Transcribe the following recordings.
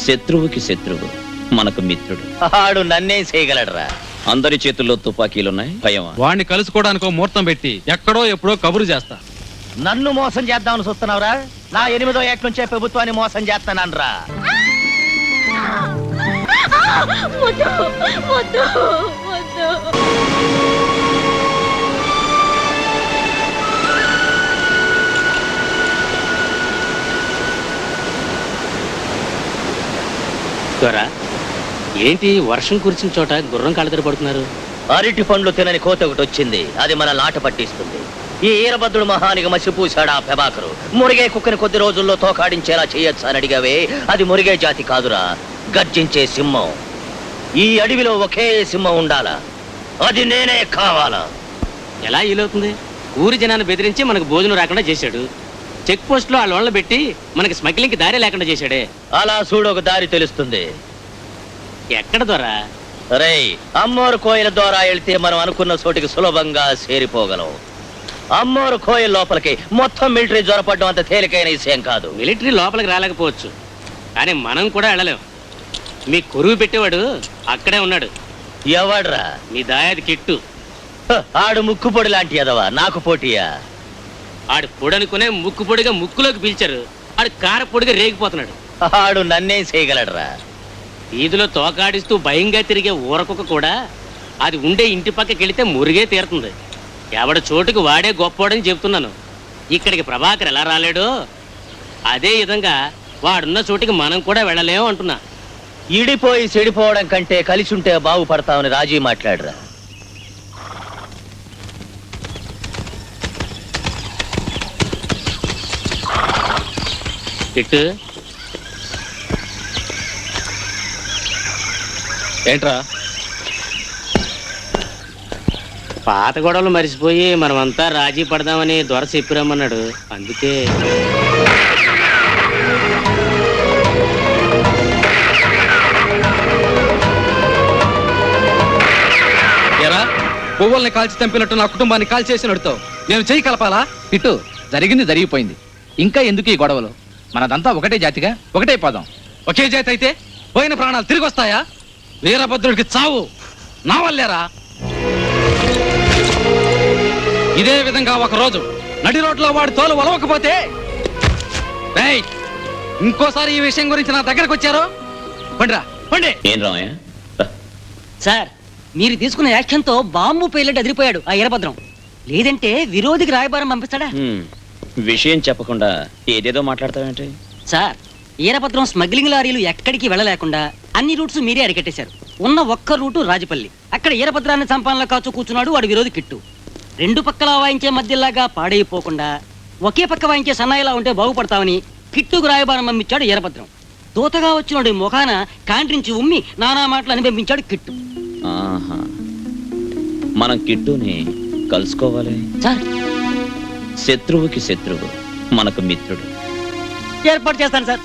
శత్రువుకి శత్రువు మనకు మిత్రుడు. ఆడు నన్నేం చేయగలడరా? అందరి చేతుల్లో తుపాకీలున్నాయి, భయమా? వాడిని కలుసుకోవడానికి ముహూర్తం పెట్టి ఎక్కడో ఎప్పుడో కబురు చేస్తా. నన్ను మోసం చేద్దామని చూస్తున్నావురా? నా 8వ ఏట నుంచే ప్రభుత్వాన్ని మోసం చేస్తానరా? ఏంటి వర్షం కురిసిన చోట గుర్రం కాళ్ళ పడుతున్నారు? అరటి పండ్లు తినని కోత ఒకటి వచ్చింది, అది మన లాట పట్టిస్తుంది. ఈ ఈరభద్రుడు మహానిగా మసిపూశాడా ప్రభాకరు. మురిగే కుక్కని కొద్ది రోజుల్లో తోకాడించేలా చేయొచ్చు అని అడిగావే, అది మురిగే జాతి కాదురా, గర్జించే సింహం. ఈ అడవిలో ఒకే సింహం ఉండాలా, అది నేనే కావాలా? ఎలా ఈలవుతుంది? ఊరి జనాన్ని బెదిరించి మనకు భోజనం రాకుండా చేశాడు. చెక్ పోస్ట్ లో వాళ్ళ వాళ్ళని పెట్టి మనకి స్మగ్లింగ్ కి దారి లేకుండా చేశాడే. అలా చూడు, ఒక దారి తెలుస్తుంది. ఎక్కడ ద్వారా? రేయ్, అమ్మోరు కోయిల ద్వారా వెళ్తే మనం అనుకున్న చోటికి సులభంగా చేరిపోగలం. అమ్మోరు కోయిల లోపలికి మొత్తం మిలిటరీ జ్వరపడడం అంత తేలికైన విషయం కాదు. మిలిటరీ లోపలికి రాలేకపోవచ్చు, కానీ మనం కూడా వెళ్ళలేం. మీ కొరువు పెట్టేవాడు అక్కడే ఉన్నాడు. ఎవడ్రా? మీ దాయాది కిట్టు. ఆడు ముక్కుపొడి లాంటి ఎదవా, నాకు పోటీయా? ఆడు పొడనుకునే ముక్కు పొడిగా ముక్కులోకి పీల్చారు, ఆడు కార పొడిగా రేగిపోతున్నాడు. ఆడు నన్నేం చేయగలడరా? వీధిలో తోకాడిస్తూ భయంగా తిరిగే ఊరకొక్క కూడా అది ఉండే ఇంటి పక్కకి వెళితే మురిగే తీరుతుంది. ఎవడ చోటుకు వాడే గొప్పోడని చెప్తున్నాను. ఇక్కడికి ప్రభాకర్ ఎలా రాలేడో అదే విధంగా వాడున్న చోటికి మనం కూడా వెళ్ళలేము అంటున్నా. ఇడిపోయి చెడిపోవడం కంటే కలిసి ఉంటే బాగుపడతామని రాజీ మాట్లాడరా. కిట్టు, ఏంట్రా? పాత గొడవలు మరిచిపోయి మనమంతా రాజీ పడదామని దొర చెప్పిరమ్మన్నాడు. అందుకే ఎరా, పువ్వుల్ని కాల్చి చంపినట్టు నా కుటుంబాన్ని కాల్ చేసి నడుతావు. నేను చెయ్యి కలపాలా? ఇటు జరిగింది జరిగిపోయింది, ఇంకా ఎందుకు ఈ గొడవలు? మనదంతా ఒకటే జాతిగా, ఒకటే పదం. ఒకే జాతి అయితే పోయిన ప్రాణాలు తిరిగి వస్తాయా? వీరభద్రుడికి చావు నా వల్లేరా? ఇదే విధంగా ఒకరోజు నడి రోడ్లో వాడి తోలు వలవకపోతే, ఇంకోసారి ఈ విషయం గురించి నా దగ్గరకు వచ్చారో పండిరా పండి. ఏం రామయ్య? సార్, మీరు తీసుకున్న యాక్షన్ తో బాంబు పేలినట్టు అదిరిపోయాడు ఆ ఈరభద్రం. లేదంటే విరోధికి రాయబారం పంపిస్తాడా? విషయం చెప్పకుండా ఏదేదో మాట్లాడతావేంటి? సార్, ఈరభద్రం స్మగ్లింగ్ లారీలు ఎక్కడికి వెళ్ళలేకుండా అన్ని రూట్స్ మీరే అరికట్టేశారు. ఉన్న ఒక్క రూటు రాజపల్లి. అక్కడ ఈరభద్రాన్ని చంపాలలో కాచు కూర్చున్నాడు వాడు విరోధి కిట్టు. రెండు పక్కలా వాయించే మధ్యలాగా పాడైపోకుండా ఒకే పక్క వాయించే సన్నాయిలా ఉంటే బాగుపడతామని కిట్టుకు రాయబారం పంపించాడు ఈరభద్రం. దూతగా వచ్చినాడు ముఖాన కాంట్రించి ఉమ్మి నానా మాటలు అనిపించాడు కిట్టు. మనం కిట్టుని కలుసుకోవాలి సార్. శత్రువుకి శత్రువు మనకు మిత్రుడు. ఏర్పాటు చేస్తాను సార్.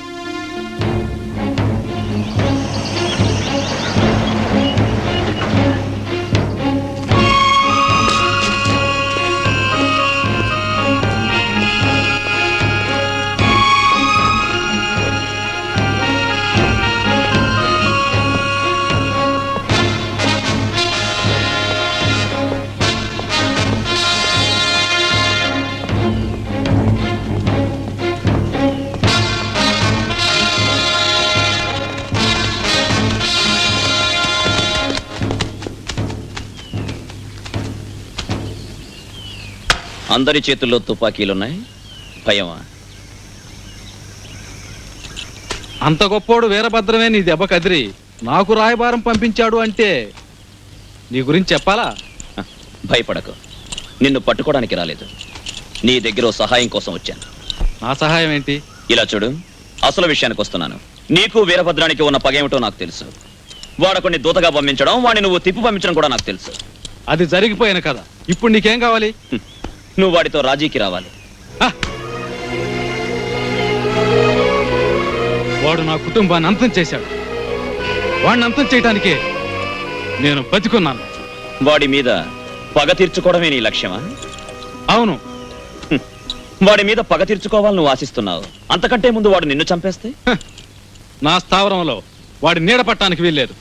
అందరి చేతుల్లో తుపాకీలున్నాయి, భయమా? అంత గొప్పోడు వీరభద్రమే నీ దెబ్బ కదిరి నాకు రాయబారం పంపించాడు అంటే నీ గురించి చెప్పాలా? భయపడకు, నిన్ను పట్టుకోవడానికి రాలేదు, నీ దగ్గర సహాయం కోసం వచ్చాను. నా సహాయం ఏంటి? ఇలా చూడు, అసలు విషయానికి వస్తున్నాను. నీకు వీరభద్రానికి ఉన్న పగేమిటో నాకు తెలుసు. వాడకొన్ని దూతగా పంపించడం, వాడిని నువ్వు తిప్పి పంపించడం కూడా నాకు తెలుసు. అది జరిగిపోయిన కదా. ఇప్పుడు నీకేం కావాలి? నువ్వు వాడితో రాజీకి రావాలి. వాడు నా కుటుంబాన్ని అంతం చేశాడు. వాడిని అంతం చేయడానికే నేను బతికున్నాను. వాడి మీద పగ తీర్చుకోవడమే నీ లక్ష్యమా? అవును. వాడి మీద పగ తీర్చుకోవాలని నువ్వు ఆశిస్తున్నావు. అంతకంటే ముందు వాడు నిన్ను చంపేస్తే? నా స్థావరంలో వాడి నీడ పట్టానికి వీల్లేదు.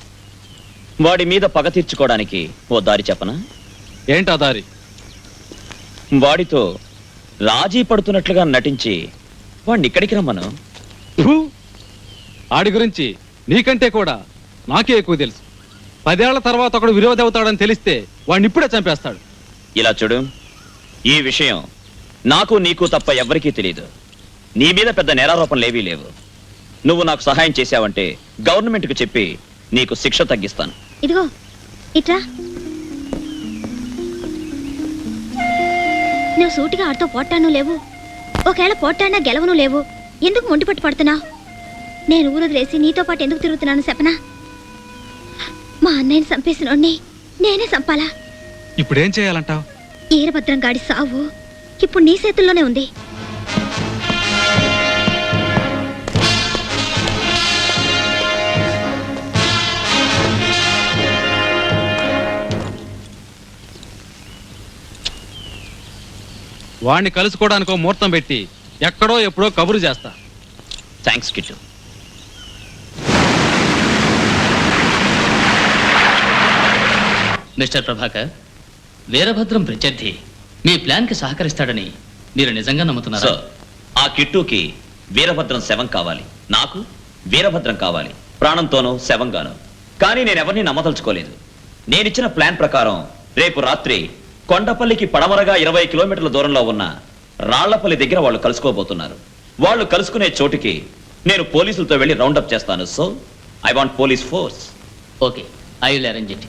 వాడి మీద పగ తీర్చుకోవడానికి ఓ దారి చెప్పనా? ఏంటా దారి? వాడితో రాజీ పడుతున్నట్లుగా నటించి వాడిని ఇక్కడికి రమ్మను. ఫు! ఆడి గురించి నీకంటే కూడా నాకే ఎక్కువ తెలుసు. 10 ఏళ్ల తర్వాత ఒకడు విరోధి అవుతాడని తెలిస్తే వాడిని ఇప్పుడే చంపేస్తాడు. ఇలా చూడు, ఈ విషయం నాకు నీకు తప్ప ఎవ్వరికీ తెలియదు. నీ మీద పెద్ద నేరారోపణలేవీ లేవు. నువ్వు నాకు సహాయం చేశావంటే గవర్నమెంట్కు చెప్పి నీకు శిక్ష తగ్గిస్తాను. ఇదిగో ఇట్రా. నువ్వు సూటిగా ఆడితో పోట్టాను లేవు, ఒకవేళ పోట్టాడినా గెలవను లేవు. ఎందుకు మొండిపట్టు పడుతున్నావు? నేను ఊరొదిలేసి నీతో పాటు ఎందుకు తిరుగుతున్నాను చెప్పనా? మా అన్నయ్యని చంపేసినోడ్ని నేనే చంపాలా? ఇప్పుడేం చేయాలంటావు? ఈరభద్రం గాడి సావు ఇప్పుడు నీ చేతుల్లోనే ఉంది. వాణ్ణి కలుసుకోవడానికో ముహూర్తం పెట్టి ఎక్కడో ఎప్పుడో కబురు చేస్తా. థ్యాంక్స్ కిట్టు. మిస్టర్ ప్రభాకర్, వీరభద్రం ప్రత్యర్థి మీ ప్లాన్ కి సహకరిస్తాడని మీరు నిజంగా నమ్ముతున్నారా? సార్, ఆ కిట్టుకి వీరభద్రం శవం కావాలి, నాకు వీరభద్రం కావాలి, ప్రాణంతోనూ శవంగాను. కానీ నేనెవరిని నమ్మదలుచుకోలేదు. నేనిచ్చిన ప్లాన్ ప్రకారం రేపు రాత్రి కొండపల్లికి పడమరగా 20 కిలోమీటర్ల దూరంలో ఉన్న రాళ్లపల్లి దగ్గర వాళ్ళు కలుసుకోబోతున్నారు. వాళ్ళు కలుసుకునే చోటుకి నేను పోలీసులతో వెళ్ళి రౌండప్ చేస్తాను. So I want police force. Okay, I will arrange it.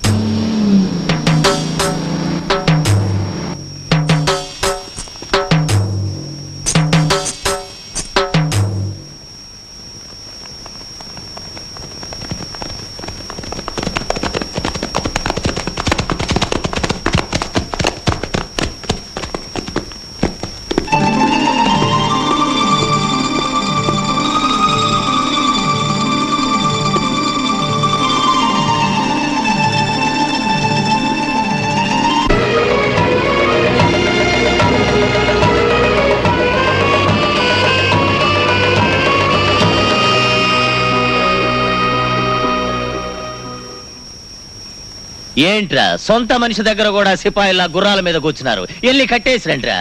ఏంట్రా, సొంత మనిషి దగ్గర కూడా సిపాయిలా గుర్రాల మీద కూర్చున్నారు. వెళ్ళి కట్టేసిరంట్రా.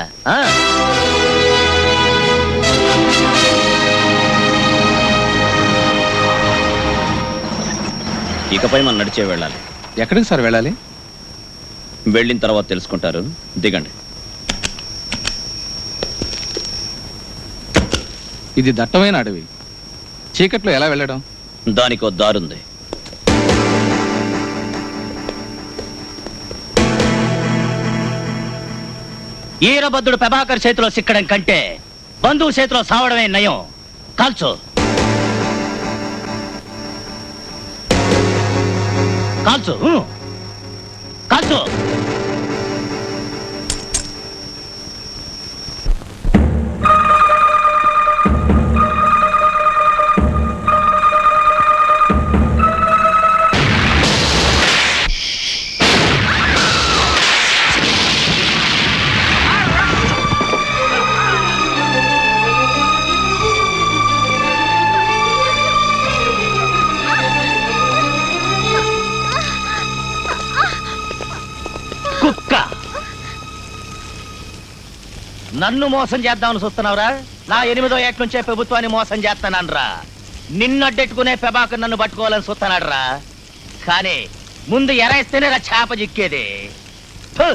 ఇకపై మనం నడిచే వెళ్ళాలి. ఎక్కడికి సార్ వెళ్ళాలి? వెళ్ళిన తర్వాత తెలుసుకుంటారు. దిగండి. ఇది దట్టమైన అడవి, చీకట్లో ఎలా వెళ్ళడం? దానికో దారుంది. ఈరభద్రుడు ప్రభాకర్ చేతిలో సిక్కడం కంటే బంధువు చేతిలో సావడమే నయం. కాల్చు, కాల్చు, కాల్చు. కుక్క, నన్ను మోసం చేద్దామని చూస్తున్నావురా? నా 8వ ఏట నుంచే ప్రభుత్వాన్ని మోసం చేస్తానరా. నిన్నడ్డెట్టుకునే ప్రభాకర్ నన్ను పట్టుకోవాలని చూస్తున్నాడు రా. కానీ ముందు ఎరేస్తేనే రా చేప చిక్కేది. ఫు!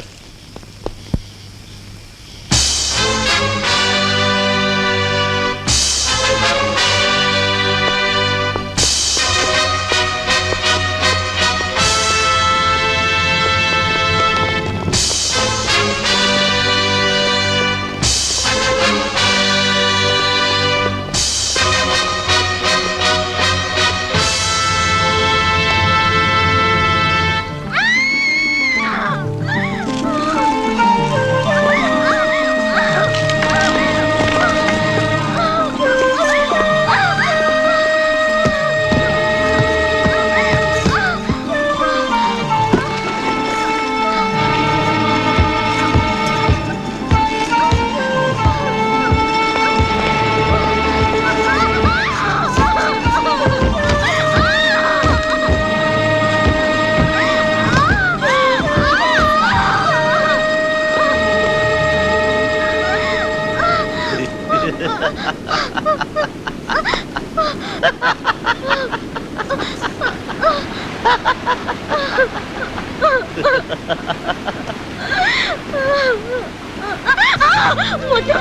వద్దు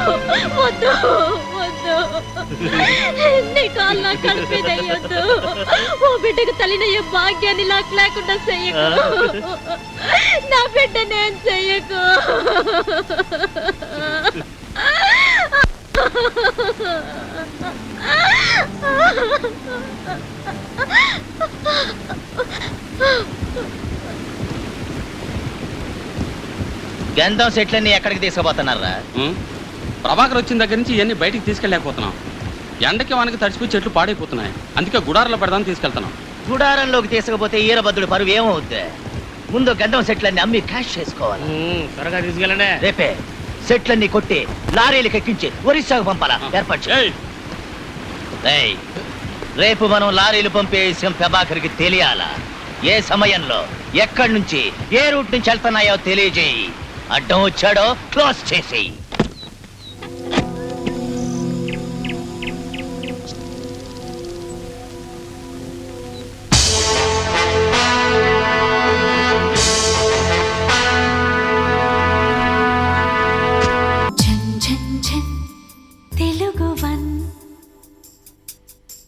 వద్దు వద్దు నీ కాళ్ళు నాకు కలిపేదయ్యొద్దు. ఓ బిడ్డకు తల్లినయ్యే భాగ్యాన్ని నాకు లేకుండా చెయ్యకు. నా బిడ్డ నేను చెయ్యకు. గంధం సెట్లన్నీ ఎక్కడికి తీసుకుపోతున్నారా? ప్రభాకర్ వచ్చిన దగ్గర నుంచి ఇవన్నీ బయటికి తీసుకెళ్ళలేకపోతున్నాం. ఎండకి వానకి తడిచిపోయి చెట్లు పాడైపోతున్నాయి. అందుకే గుడారంలో పెడదామని తీసుకెళ్తున్నాం. గుడారంలోకి తీసుకుపోతే ఈరభద్రుడి పరువు ఏమవుద్ది? ముందు గంధం సెట్లన్నీ అమ్మి క్యాష్ చేసుకోవాలి. త్వరగా తీసుకెళ్ళండి. రేపే సెట్లన్నీ కొట్టి లారీలకు ఎక్కించి ఒరిస్సాకు పంపాలా? ఏర్పాటు చేయి. ఏయ్, రేపు మనం లారీలు పంపే విషయం ప్రభాకర్కి తెలియాలా? ఏ సమయంలో ఎక్కడి నుంచి ఏ రూట్ నుంచి వెళ్తున్నాయో తెలియజేయి. అడ్డం వచ్చాడో క్లోజ్ చేసేయి.